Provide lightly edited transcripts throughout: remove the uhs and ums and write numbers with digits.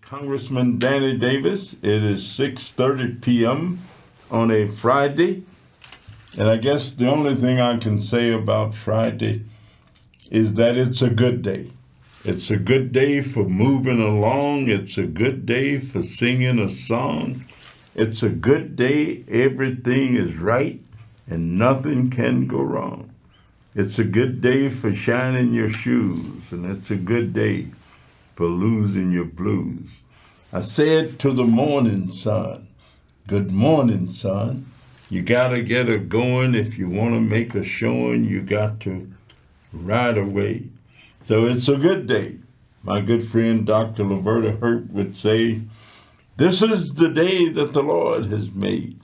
Congressman Danny Davis. It is 6:30 p.m. on a Friday. And I guess the only thing I can say about Friday is that it's a good day. It's a good day for moving along. It's a good day for singing a song. It's a good day. Everything is right and nothing can go wrong. It's a good day for shining your shoes, and it's a good day for losing your blues. I said to the morning sun, good morning, son. You gotta get her going. If you want to make a showing, you got to right away. So it's a good day. My good friend Dr. Laverta Hurt would say, this is the day that the Lord has made.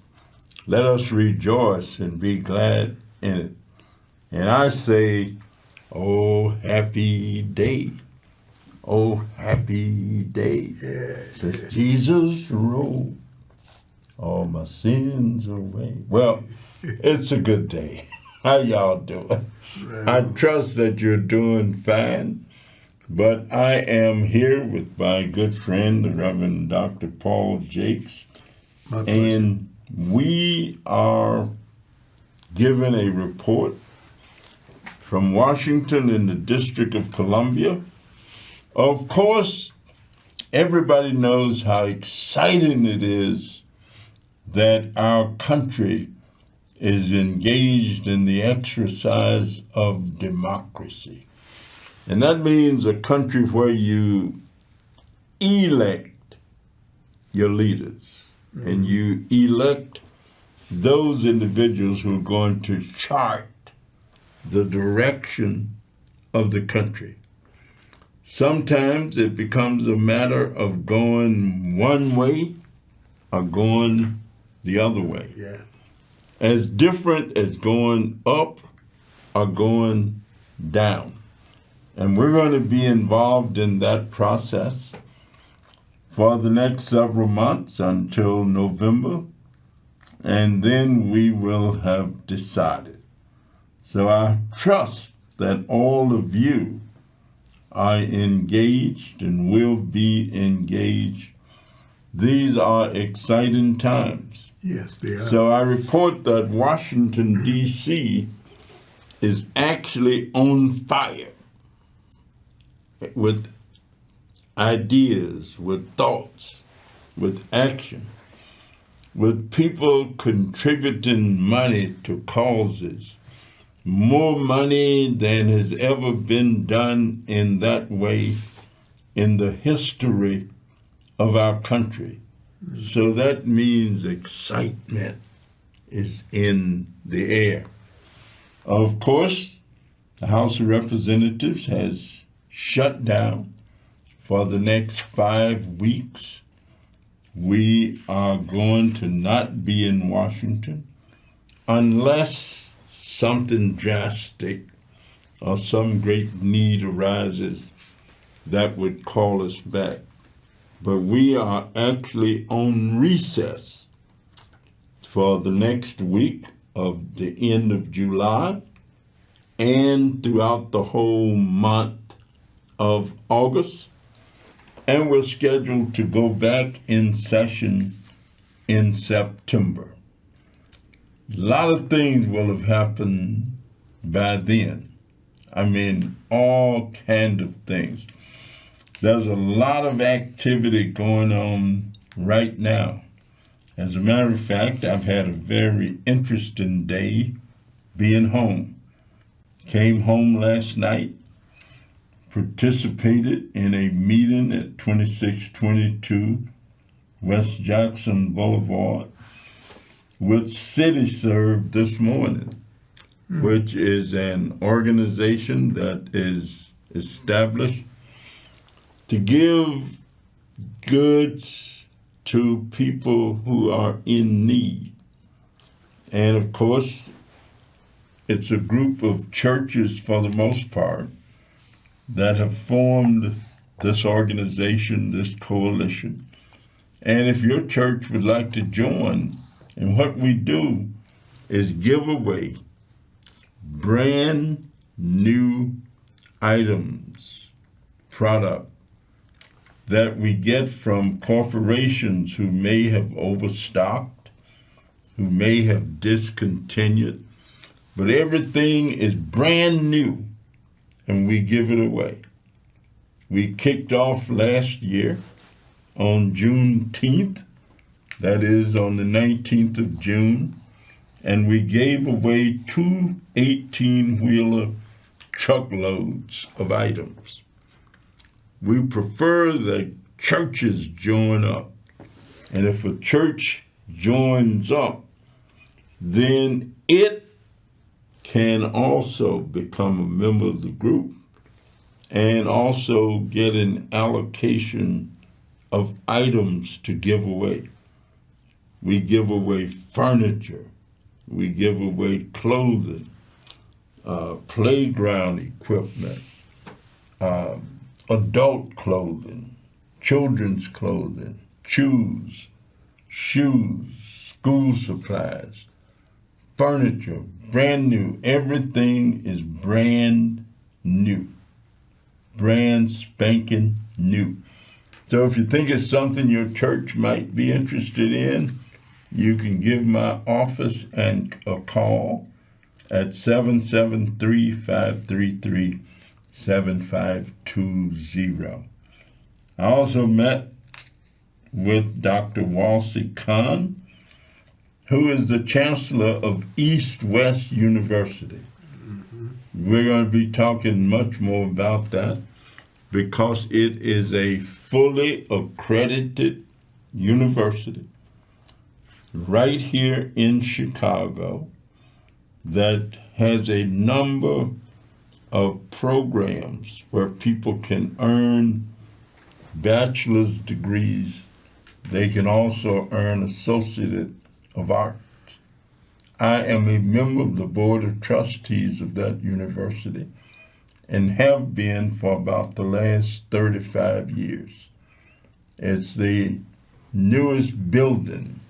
Let us rejoice and be glad in it. And I say, oh, happy day. Oh, happy day. Since Jesus rose all my sins away. Well, it's a good day. How y'all doing? I trust that you're doing fine, but I am here with my good friend, the Reverend Dr. Paul Jakes, and we are given a report from Washington in the District of Columbia. Of course, everybody knows how exciting it is that our country is engaged in the exercise of democracy. And that means a country where you elect your leaders and you elect those individuals who are going to chart the direction of the country. Sometimes it becomes a matter of going one way or going the other way. Yeah. As different as going up or going down. And we're going to be involved in that process for the next several months until November, and then we will have decided. So I trust that all of you are engaged and will be engaged. These are exciting times. Yes, they are. So I report that Washington, D.C. is actually on fire with ideas, with thoughts, with action, with people contributing money to causes, more money than has ever been done in that way in the history of our country. So that means excitement is in the air. Of course, the House of Representatives has shut down for the next 5 weeks. We are going to not be in Washington unless something drastic or some great need arises that would call us back. But we are actually on recess for the next week of the end of July and throughout the whole month of August. And we're scheduled to go back in session in September. A lot of things will have happened by then. I mean, all kinds of things. There's a lot of activity going on right now. As a matter of fact, I've had a very interesting day being home. Came home last night, participated in a meeting at 2622 West Jackson Boulevard with CityServe this morning, which is an organization that is established to give goods to people who are in need. And of course, it's a group of churches for the most part that have formed this organization, this coalition. And if your church would like to join, and what we do is give away brand new items, product, that we get from corporations who may have overstocked, who may have discontinued, but everything is brand new and we give it away. We kicked off last year on Juneteenth, that is on the 19th of June, and we gave away 2 18-wheeler truckloads of items. We prefer that churches join up, and if a church joins up, then it can also become a member of the group and also get an allocation of items to give away. We give away furniture, we give away clothing, playground equipment, adult clothing, children's clothing, shoes, school supplies, furniture, brand new. Everything is brand new, brand spanking new. So if you think it's something your church might be interested in, you can give my office a call at 773-533-7520. I also met with Dr. Walsey Khan, who is the chancellor of East West University. We're going to be talking much more about that because it is a fully accredited university right here in Chicago that has a number of programs where people can earn bachelor's degrees. They can also earn Associate of Arts. I am a member of the Board of Trustees of that university and have been for about the last 35 years. It's the newest building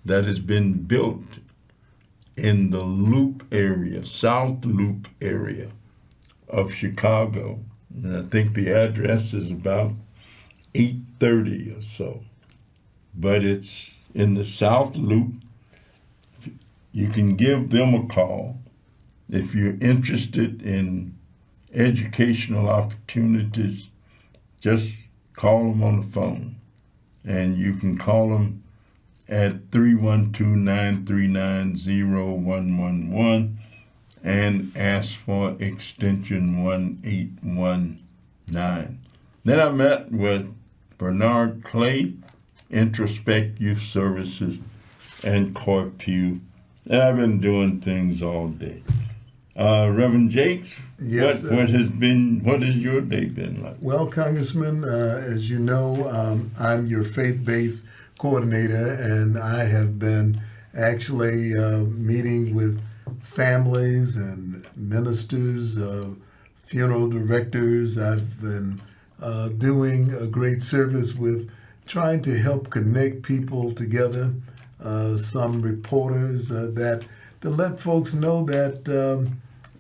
that has been built in the Loop area, South Loop area of Chicago. And I think the address is about 830 or so. But it's in the South Loop. You can give them a call if you're interested in educational opportunities. Just call them on the phone, and you can call them at 312-939-0111 and ask for extension 1819. Then I met with Bernard Clay, Introspect Youth Services, and Corpu, and I've been doing things all day. Reverend Jakes, yes, what has your day been like? Well, Congressman, as you know, I'm your faith-based coordinator, and I have been actually meeting with families and ministers, funeral directors. I've been doing a great service with trying to help connect people together, some reporters that to let folks know that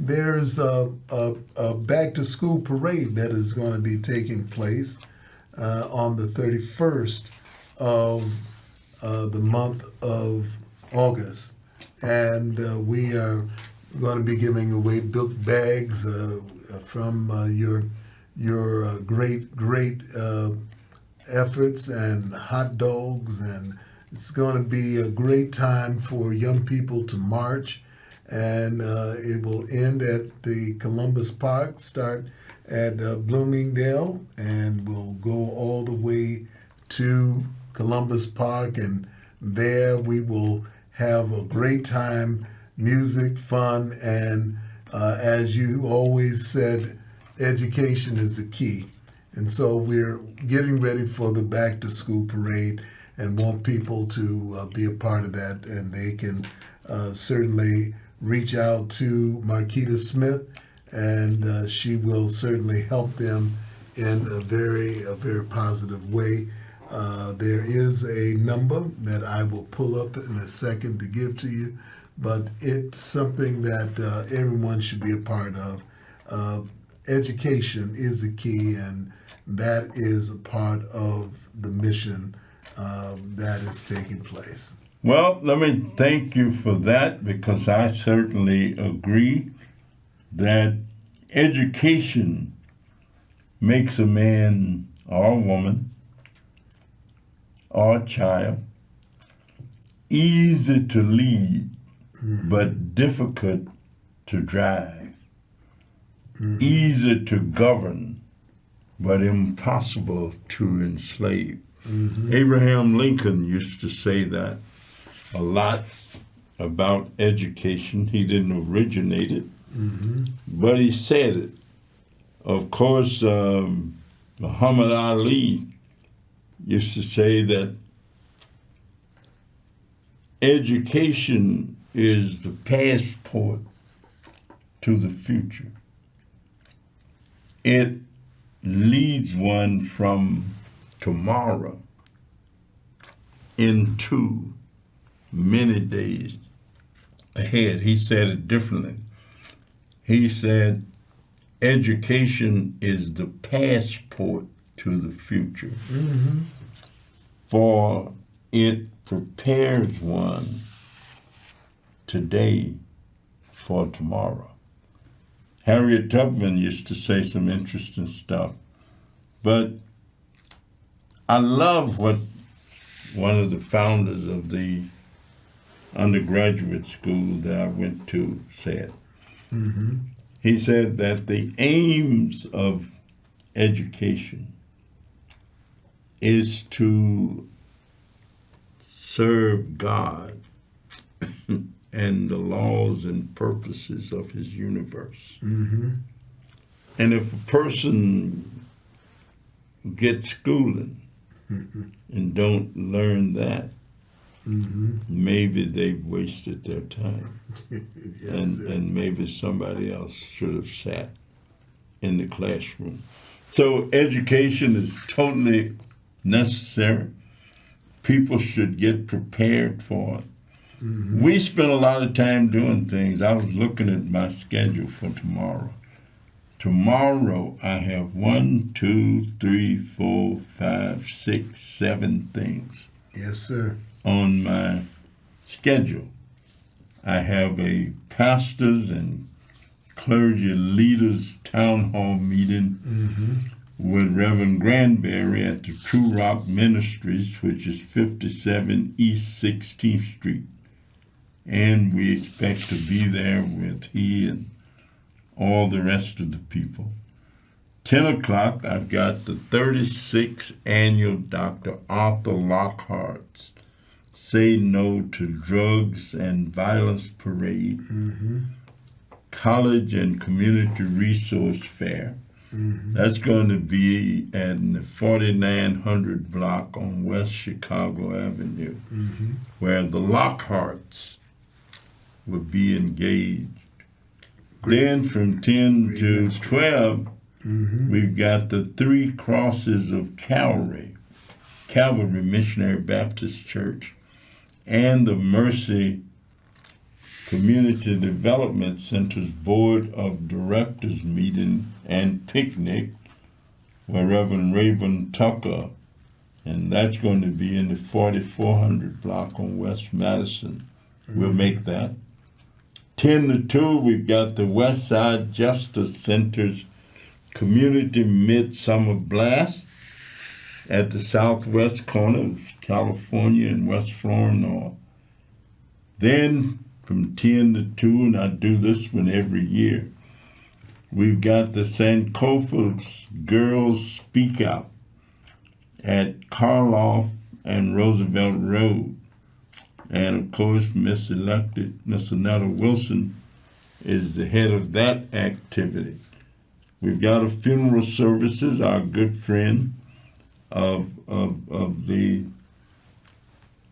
there's a back-to-school parade that is going to be taking place on the 31st of the month of August. And we are going to be giving away book bags from your great efforts, and hot dogs, and it's going to be a great time for young people to march, and it will end at the Columbus Park, start at Bloomingdale, and will go all the way to Columbus Park, and there we will have a great time, music, fun, and as you always said, education is the key. And so we're getting ready for the back to school parade and want people to be a part of that. And they can certainly reach out to Marquita Smith, and she will certainly help them in a very positive way. There is a number that I will pull up in a second to give to you, but it's something that everyone should be a part of. Education is the key, and that is a part of the mission that is taking place. Well, let me thank you for that, because I certainly agree that education makes a man or a woman or a child easy to lead, but difficult to drive, easy to govern, but impossible to enslave. Abraham Lincoln used to say that a lot about education. He didn't originate it, but he said it. Of course, Muhammad Ali used to say that education is the passport to the future. It leads one from tomorrow into many days ahead. He said it differently. He said, education is the passport to the future, for it prepares one today for tomorrow. Harriet Tubman used to say some interesting stuff, but I love what one of the founders of the undergraduate school that I went to said. He said that the aims of education is to serve God and the laws and purposes of his universe. And if a person gets schooling and don't learn that, maybe they've wasted their time. Yes, and maybe somebody else should have sat in the classroom. So education is totally necessary. People should get prepared for it. We spend a lot of time doing things. I was looking at my schedule for tomorrow. Tomorrow I have 1, 2, 3, 4, 5, 6, 7 things Yes, sir. on my schedule. I have a pastors and clergy leaders town hall meeting with Reverend Granberry at the True Rock Ministries, which is 57 East 16th Street. And we expect to be there with he and all the rest of the people. 10 o'clock, I've got the 36th annual Dr. Arthur Lockhart's Say No to Drugs and Violence Parade, College and Community Resource Fair. That's going to be at the 4900 block on West Chicago Avenue, where the Lockharts will be engaged. Then from 10 to 12, we've got the Three Crosses of Calvary Missionary Baptist Church, and the Mercy Community Development Center's Board of Directors meeting and picnic with Reverend Raven Tucker, and that's going to be in the 4400 block on West Madison. We'll make that. 10 to 2, we've got the West Side Justice Center's Community Midsummer Blast at the southwest corner of California and West Florida. Then from 10 to 2, and I do this one every year, we've got the Sankofa's Girls Speak Out at Karloff and Roosevelt Road. And of course, Miss Annetta Wilson is the head of that activity. We've got a funeral services, our good friend of the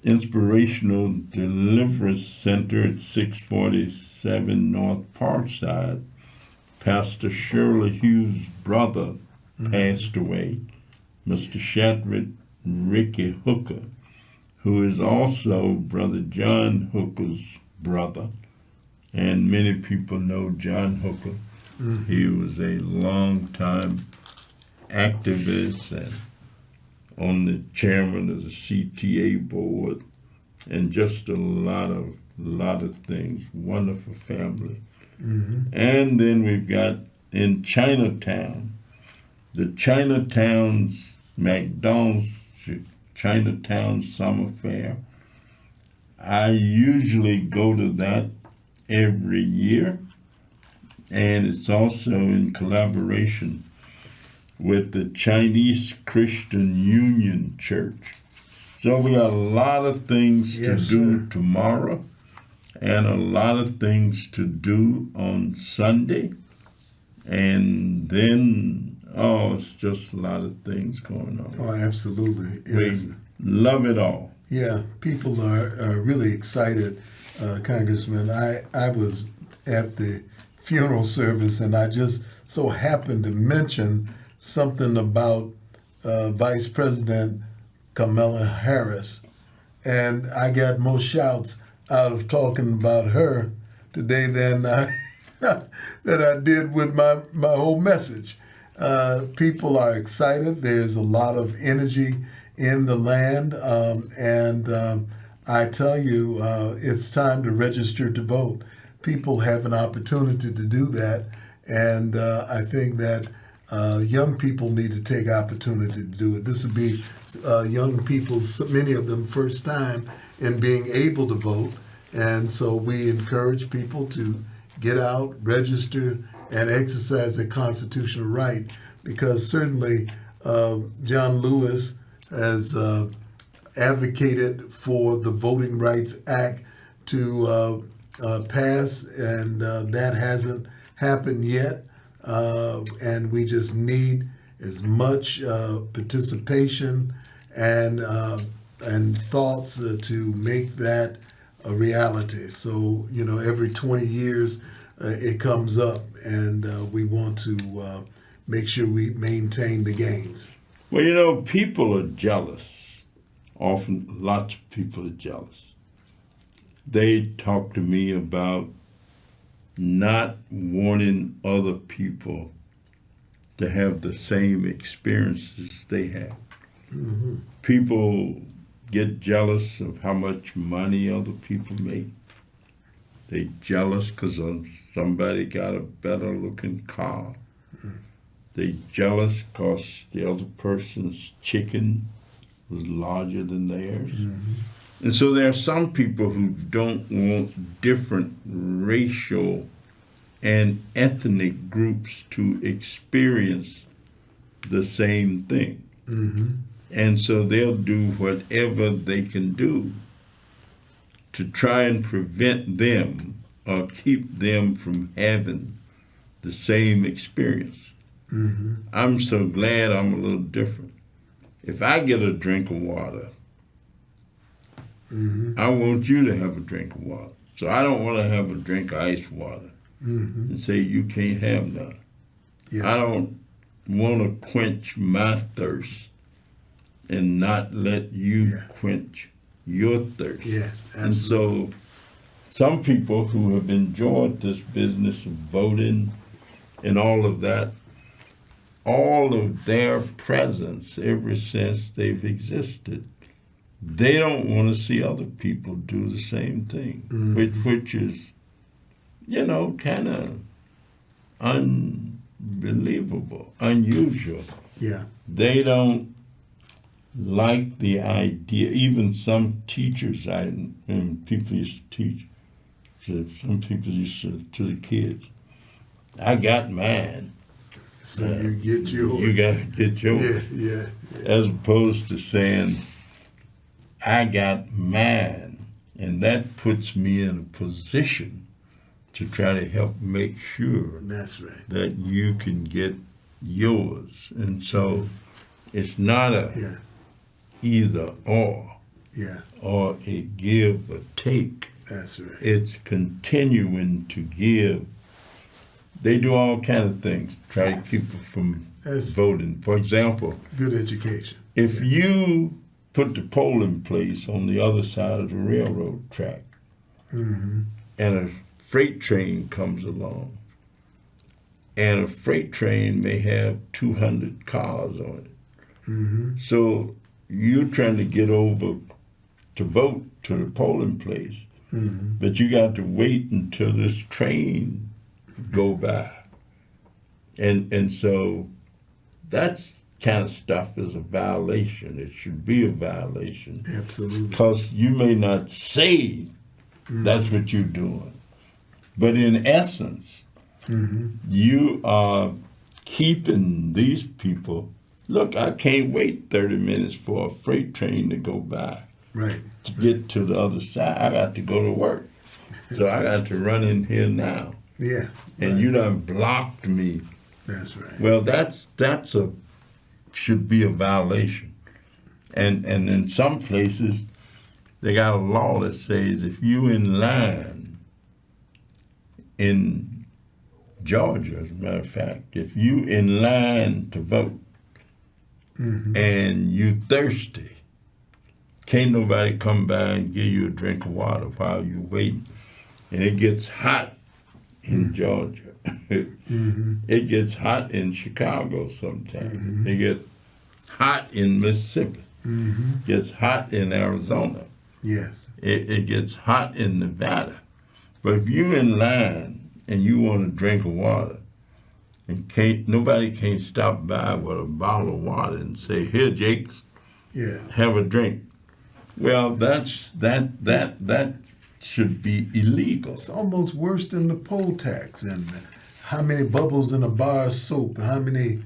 Inspirational Deliverance Center at 647 North Parkside. Pastor Shirley Hughes' brother passed away, Mr. Shatrid Ricky Hooker, who is also Brother John Hooker's brother. And many people know John Hooker. He was a long-time activist and on the chairman of the CTA board, and just a lot of things. Wonderful family. And then we've got in Chinatown, the Chinatown's McDonald's Chinatown Summer Fair. I usually go to that every year, and it's also in collaboration with the Chinese Christian Union Church. So we got a lot of things to do tomorrow, and a lot of things to do on Sunday, and then it's just a lot of things going on. Oh, absolutely. Yes. We love it all. Yeah, people are really excited, Congressman. I was at the funeral service, and I just so happened to mention something about Vice President Kamala Harris, and I got more shouts out of talking about her today than than I did with my whole message. People are excited. There's a lot of energy in the land, and I tell you, it's time to register to vote. People have an opportunity to do that, and I think that young people need to take opportunity to do it. This would be young people, many of them, first time in being able to vote, and so we encourage people to get out, register, and exercise their constitutional right, because certainly John Lewis has advocated for the Voting Rights Act to pass, and that hasn't happened yet. And we just need as much participation and thoughts to make that a reality. So, every 20 years it comes up, and we want to make sure we maintain the gains. Well, people are jealous. Often, lots of people are jealous. They talk to me about not wanting other people to have the same experiences they have. Mm-hmm. People get jealous of how much money other people make. They jealous because somebody got a better looking car. Mm-hmm. They jealous because the other person's chicken was larger than theirs. Mm-hmm. And so there are some people who don't want different racial and ethnic groups to experience the same thing. Mm-hmm. And so they'll do whatever they can do to try and prevent them or keep them from having the same experience. Mm-hmm. I'm so glad I'm a little different. If I get a drink of water, mm-hmm. I want you to have a drink of water. So I don't want to have a drink of ice water. Mm-hmm. And say you can't have none. Yes. I don't want to quench my thirst and not let you quench your thirst. Yes, absolutely. And so some people who have enjoyed this business of voting and all of that, all of their presence ever since they've existed, they don't want to see other people do the same thing, mm-hmm. which is, kind of unbelievable, unusual. Yeah. They don't like the idea. Even some teachers, and people used to teach, some people used to the kids, I got mine. So you get yours. You got to get yours. Yeah. As opposed to saying, I got mine. And that puts me in a position to try to help make sure that's right. that you can get yours. And so it's not a either or, or a give or take. That's right. It's continuing to give. They do all kinds of things to try to keep them from voting. For example, good education. If you put the polling place on the other side of the railroad track, mm-hmm. and a freight train comes along, and a freight train may have 200 cars on it. So you're trying to get over to vote to the polling place, but you got to wait until this train go by. And so that's kind of stuff is a violation. It should be a violation. Absolutely. Because you may not say that's what you're doing, but in essence, you are keeping these people. Look, I can't wait 30 minutes for a freight train to go by. Right. To get to the other side, I got to go to work. So I got to run in here now. Yeah. And you done blocked me. That's right. Well, that's should be a violation. And in some places, they got a law that says if you in line in Georgia, as a matter of fact, if you in line to vote and you thirsty, can't nobody come by and give you a drink of water while you waiting. And it gets hot in Georgia. It gets hot in Chicago sometimes. It gets hot in Mississippi. It gets hot in Arizona. Yes. It gets hot in Nevada. But if you in line and you want a drink of water, and nobody can't stop by with a bottle of water and say, "Here, Jakes, have a drink." Well, that should be illegal. It's almost worse than the poll tax and how many bubbles in a bar of soap, how many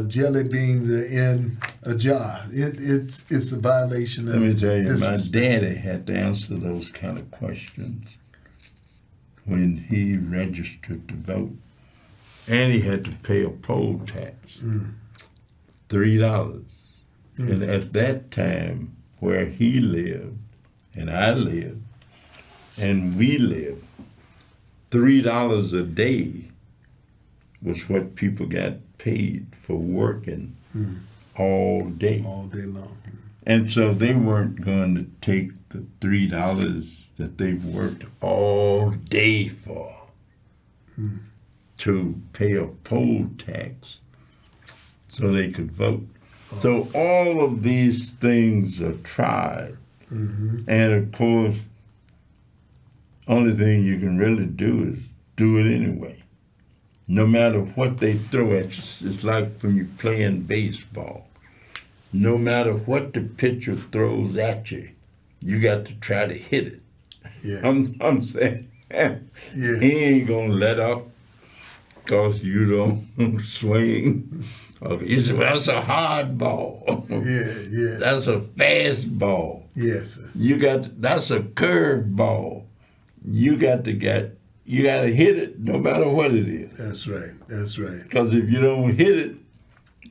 jelly beans are in a jar. It's a violation of Let me tell you, my disrespect. daddy had to answer those kind of questions when he registered to vote. And he had to pay a poll tax, $3. And at that time, where he lived, and I lived, and we lived, $3 a day was what people got paid for working all day. All day long. And so they weren't going to take the $3 that they've worked all day for to pay a poll tax so they could vote. So all of these things are tried. And of course, only thing you can really do is do it anyway. No matter what they throw at you. It's like when you're playing baseball. No matter what the pitcher throws at you, you got to try to hit it. Yeah. I'm saying he ain't gonna let up because you don't swing. Okay, you say, well, that's a hard ball. Yeah. That's a fast ball. Yes, sir. That's a curved ball. You got to hit it no matter what it is. That's right. That's right. Because if you don't hit it,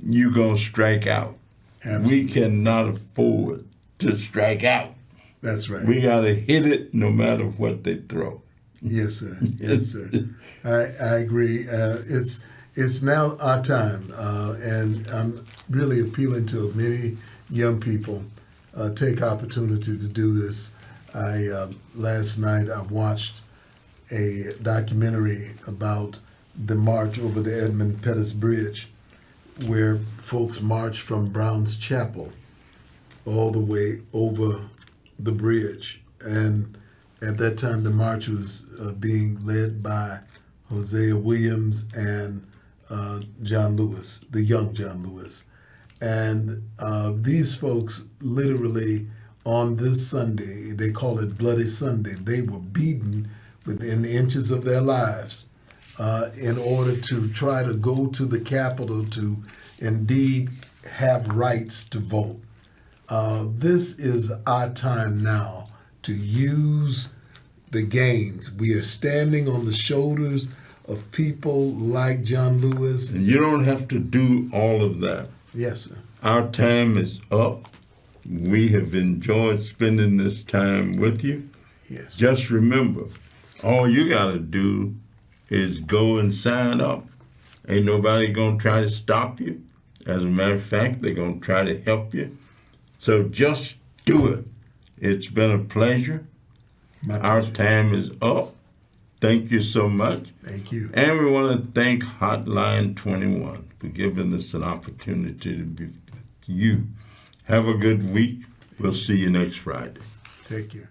you're gonna strike out. Absolutely. We cannot afford to strike out. That's right. We gotta hit it no matter what they throw. Yes, sir. Yes, sir. I agree. It's now our time, and I'm really appealing to many young people. Take opportunity to do this. Last night I watched a documentary about the march over the Edmund Pettus Bridge, where folks marched from Brown's Chapel all the way over the bridge. And at that time, the march was being led by Hosea Williams and John Lewis, the young John Lewis. And these folks literally on this Sunday, they call it Bloody Sunday, they were beaten within inches of their lives in order to try to go to the Capitol to indeed have rights to vote. This is our time now to use the gains. We are standing on the shoulders of people like John Lewis. And you don't have to do all of that. Yes, sir. Our time is up. We have enjoyed spending this time with you. Yes. Just remember, all you got to do is go and sign up. Ain't nobody going to try to stop you. As a matter of fact, they're going to try to help you. So just do it. It's been a pleasure. My Our pleasure. time is up. Thank you so much. Thank you. And we want to thank Hotline 21 for giving us an opportunity to be with you. Have a good week. We'll see you next Friday. Take care.